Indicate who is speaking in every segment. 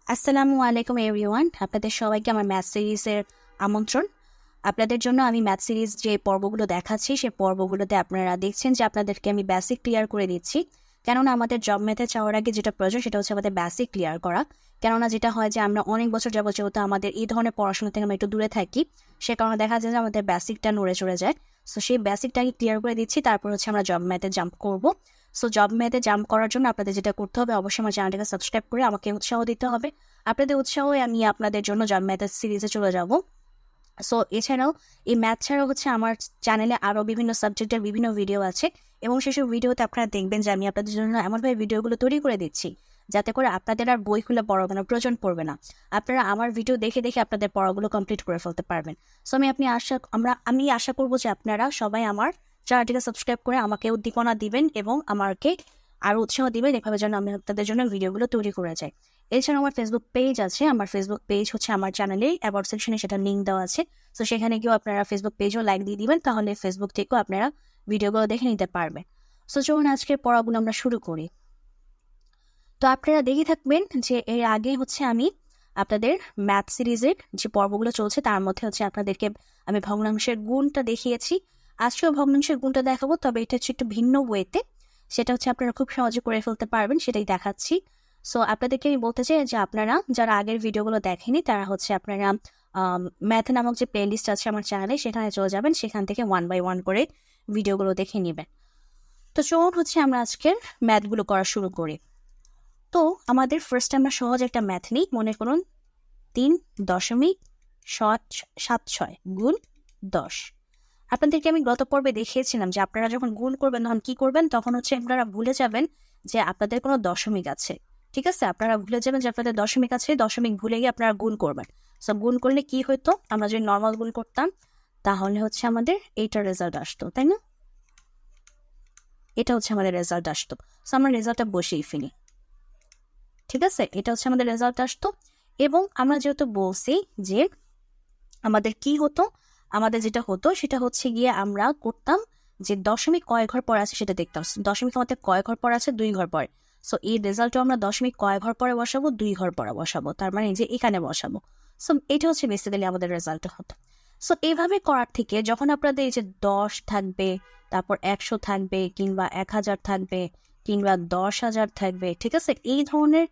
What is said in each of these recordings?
Speaker 1: আসসালামু আলাইকুম এভরিওয়ান, আপনাদের সবাইকে আমার ম্যাথ সিরিজের আমন্ত্রণ। আপনাদের জন্য আমি ম্যাথ সিরিজ যে পর্বগুলো দেখাচ্ছি সেই পর্বগুলোতে আপনারা দেখছেন যে আপনাদেরকে আমি বেসিক ক্লিয়ার করে দিচ্ছি। কেননা আমাদের জব ম্যাথে চাওয়ার আগে যেটা প্রয়োজন সেটা হচ্ছে আমাদের বেসিক ক্লিয়ার করা। কেননা যেটা হয় যে আমরা অনেক বছর যাবত যেহেতু আমাদের এই ধরনের পড়াশোনা থেকে আমরা একটু দূরে থাকি, সে কারণে দেখা যায় যে আমাদের বেসিকটা নড়ে চড়ে যায়। সো সেই বেসিকটাকে ক্লিয়ার করে দিচ্ছি, তারপর হচ্ছে আমরা জব ম্যাথে জাম্প করবো। সো জব ম্যাথে জাম্প করার জন্য আপনাদের যেটা করতে হবে, অবশ্যই আমার চ্যানেলটাকে সাবস্ক্রাইব করে আমাকে উৎসাহ দিতে হবে। আপনাদের উৎসাহে আমি আপনাদের জন্য জব ম্যাথের সিরিজে চলে যাব। সো এছাড়াও এই ম্যাথ ছাড়াও হচ্ছে আমার চ্যানেলে আরও বিভিন্ন সাবজেক্টের বিভিন্ন ভিডিও আছে, এবং সেসব ভিডিওতে আপনারা দেখবেন যে আমি আপনাদের জন্য এমনভাবে ভিডিওগুলো তৈরি করে দিচ্ছি যাতে করে আপনাদের আর বই খুলে পড়ানোর প্রয়োজন পড়বে না। আপনারা আমার ভিডিও দেখে দেখে আপনাদের পড়াগুলো কমপ্লিট করে ফেলতে পারবেন। সো আমি আশা করবো যে আপনারা সবাই আমার চ্যানেলটিকে সাবস্ক্রাইব করে আমাকে উদ্দীপনা দিবেন এবং আমাকে আরও উৎসাহ দিবেন, এভাবে যেন আমি আপনাদের জন্য ভিডিওগুলো তৈরি করে যাই। এছাড়াও আমার ফেসবুক পেজ আছে। আমার ফেসবুক পেজ হচ্ছে আমার চ্যানেলে অ্যাবাউট সেকশনে সেটা লিঙ্ক দেওয়া আছে। তো সেখানে গিয়েও আপনারা ফেসবুক পেজও লাইক দিয়ে দিবেন, তাহলে ফেসবুক থেকেও আপনারা ভিডিওগুলো দেখে নিতে পারবেন। সো চলুন আজকের পড়াগুলো আমরা শুরু করি। তো আপনারা দেখে থাকবেন যে এর আগে হচ্ছে আমি আপনাদের ম্যাথ সিরিজের যে পর্বগুলো চলছে তার মধ্যে হচ্ছে আপনাদেরকে আমি ভগ্নাংশের গুণটা দেখিয়েছি। আজকেও ভগ্নাংশের গুণটা দেখাবো, তবে এটা হচ্ছে একটু ভিন্ন ওয়েতে। সেটা হচ্ছে আপনারা খুব সহজে করে ফেলতে পারবেন, সেটাই দেখাচ্ছি। সো আপনাদেরকে আমি বলতে চাই যে আপনারা যারা আগের ভিডিওগুলো দেখেনি তারা হচ্ছে আপনারা ম্যাথ নামক যে প্লে লিস্ট আছে আমার চ্যানেলে, সেখানে চলে যাবেন, সেখান থেকে 1 বাই 1 করে ভিডিওগুলো দেখে নেবেন। তো চলুন হচ্ছে আমরা আজকের ম্যাথগুলো করা শুরু করি। তো আমাদের ফার্স্ট আমরা সহজ একটা ম্যাথ নিই। মনে করুন 3.76 গুণ 10। আপনাদেরকে আমি গত পর্বে দেখিয়েছিলাম যে আপনারা যখন গুণ করবেন তখন কি করবেন, তখন হচ্ছে আপনারা ভুলে যাবেন যে আপনাদের কোনো দশমিক আছে। ঠিক আছে, আপনারা ভুলে যাবেন যে আপনাদের দশমিক আছে, দশমিক ভুলে গিয়ে আপনারা গুণ করবেন। সব গুণ করলে কি হতো, আমরা যদি নর্মাল গুণ করতাম তাহলে হচ্ছে আমাদের এইটার রেজাল্ট আসতো, তাই না? এটা হচ্ছে আমাদের রেজাল্ট আসতো। সো আমরা রেজাল্টটা বসেই ফেলি। ঠিক আছে, এটা হচ্ছে আমাদের রেজাল্ট আসতো। এবং আমরা যেহেতু বলছি যে আমাদের কি হতো, আমাদের যেটা হতো সেটা হচ্ছে গিয়ে আমরা করতাম যে দশমিক কয় ঘর পরে আছে সেটা দেখতাম। দশমিক আমাদের কয় ঘর পরে আছে, 2 ঘর পরে। সো এই রেজাল্টও আমরা দশমিক কয় ঘর পরে বসাবো, 2 ঘর পরে বসাবো, তার মানে যে এখানে বসাবো। সো এটা হচ্ছে বেসিক্যালি আমাদের রেজাল্ট হতো। সো এইভাবে করার থেকে যখন আপনাদের এই যে 10 থাকবে, তারপর 100 থাকবে, কিংবা 1000 থাকবে, কিংবা 10,000 থাকবে, ঠিক আছে, এই ধরনের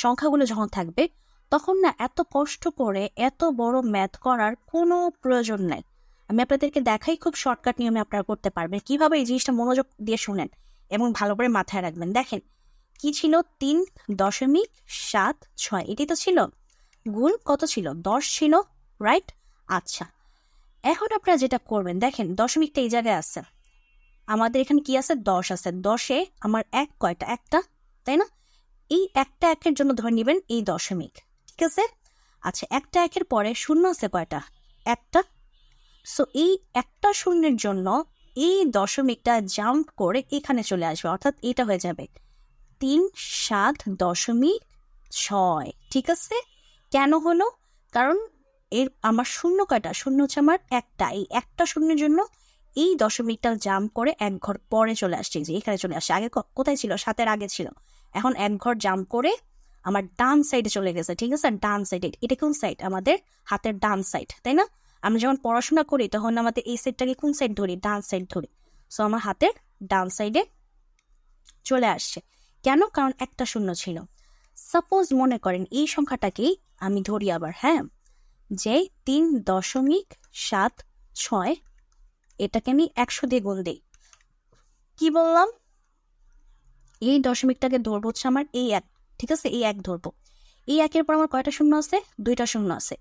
Speaker 1: সংখ্যাগুলো যখন থাকবে তখন না এত কষ্ট করে এত বড় ম্যাথ করার কোনো প্রয়োজন নাই। আমি আপনাদেরকে দেখাই, খুব শর্টকাট নিয়মে আপনারা করতে পারবেন। কিভাবে এই জিনিসটা মনোযোগ দিয়ে শুনেন এবং ভালো করে মাথায় রাখবেন। দেখেন কি ছিল, 3.76, এটি তো ছিল। গুণ কত ছিল, 10 ছিল, রাইট? আচ্ছা, এখন আপনারা যেটা করবেন, দেখেন দশমিকটা এই জায়গায় আছে, আমাদের এখানে কি আছে, 10 আছে। 10-এ আমার এক কয়টা, একটা, তাই না? এই একটা একের জন্য ধরে নেবেন এই দশমিক, ঠিক আছে? আচ্ছা, একটা একের পরে শূন্য আছে কয়টা, একটা। সো এই একটা শূন্যের জন্য এই দশমিকটা জাম্প করে এখানে চলে আসবে, অর্থাৎ এটা হয়ে যাবে 3.7.6। ঠিক আছে, কেন হলো? কারণ এর আমার শূন্য কয়টা, শূন্য হচ্ছে আমার একটা, এই একটা শূন্যের জন্য এই দশমিকটা জাম্প করে এক ঘর পরে চলে আসছে, যে এখানে চলে আসছে। আগে কোথায় ছিল, 7-এর আগে ছিল, এখন এক ঘর জাম্প করে আমার ডান সাইডে চলে গেছে। ঠিক আছে, ডান সাইডে। এটা কোন সাইড, আমাদের হাতের ডান সাইড, তাই না? আমরা যখন পড়াশোনা করি তখন আমাদের এই সাইডটাকে কোন সাইড ধরি, ডান সাইড ধরি। সো আমার হাতের ডান সাইডে চলে আসছে। কেন? কারণ একটা শূন্য ছিল। সাপোজ মনে করেন এই সংখ্যাটাকেই আমি ধরি আবার, হ্যাঁ, যে 3.76, এটাকে আমি 100 দিয়ে গুণ দিই। কি বললাম, এই দশমিকটাকে ধরবো হচ্ছে আমার এই এক, ঠিক আছে, এই এক ধরবো। এই একের পর আমার কয়টা শূন্য আছে, 2টা শূন্য আছে।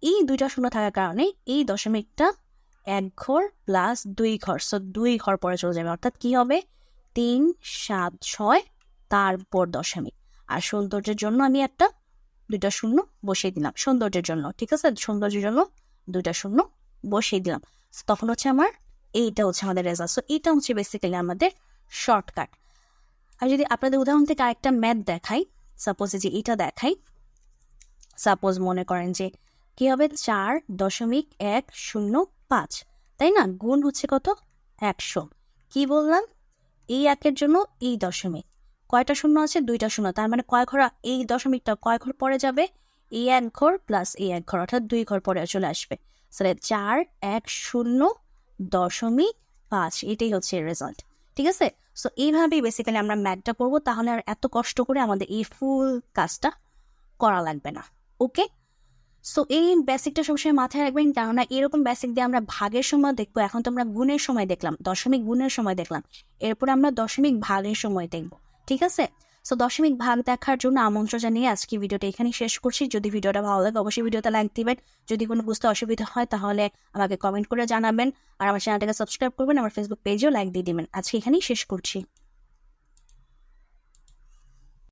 Speaker 1: এই 2টা শূন্য থাকার কারণে এই দশমিকটা 1 ঘর প্লাস 2 ঘর, সো 2 ঘর পরে চলে যাবে, অর্থাৎ কি হবে, 3.7.6, তারপর দশমিক। আর সৌন্দর্যের জন্য আমি 2টা শূন্য বসিয়ে দিলাম, সৌন্দর্যের জন্য। ঠিক আছে, সৌন্দর্যের জন্য 2টা শূন্য বসিয়ে দিলাম। তখন হচ্ছে আমার এইটা হচ্ছে আমাদের রেজাল্ট। সো এটা হচ্ছে বেসিক্যালি আমাদের শর্টকাট। আর যদি আপনাদের উদাহরণ থেকে আরেকটা ম্যাথ দেখাই, সাপোজ যে এটা দেখাই, সাপোজ মনে করেন যে কি হবে, 4.105, তাই না? গুণ হচ্ছে কত, 100। কি বললাম, এই একের জন্য এই দশমিক, কয়টা শূন্য আছে? 2টা শূন্য। তার মানে কয় ঘর, এই দশমিকটা কয় ঘর পরে যাবে? এই 1 ঘর প্লাস এই 1 ঘর, অর্থাৎ 2 ঘর পরে চলে আসবে। 410.5, এটাই হচ্ছে রেজাল্ট। ঠিক আছে? সো এইভাবেই বেসিক্যালি আমরা ম্যাথটা করবো, তাহলে আর এত কষ্ট করে আমাদের এই ফুল কাজটা করা লাগবে না। ওকে, সো এই বেসিকটা সবসময় মাথায় রাখবেন, কেননা এরকম বেসিক দিয়ে আমরা ভাগের সময় দেখবো। এখন তো আমরা গুণের সময় দেখলাম, দশমিক গুণের সময় দেখলাম, এরপর আমরা দশমিক ভাগের সময় দেখবো। ঠিক আছে? সো দশমিক ভাগ দেখার জন্য আমন্ত্রণ জানিয়ে আজকে ভিডিওটা এখানেই শেষ করছি। যদি ভিডিওটা ভালো লাগে অবশ্যই ভিডিওতে লাইক দিবেন। যদি কোনো বুঝতে অসুবিধা হয় তাহলে আমাকে কমেন্ট করে জানাবেন, আর আমার চ্যানেলটাকে সাবস্ক্রাইব করবেন, আমার ফেসবুক পেজেও লাইক দিয়ে দিবেন। আজকে এখানেই শেষ করছি।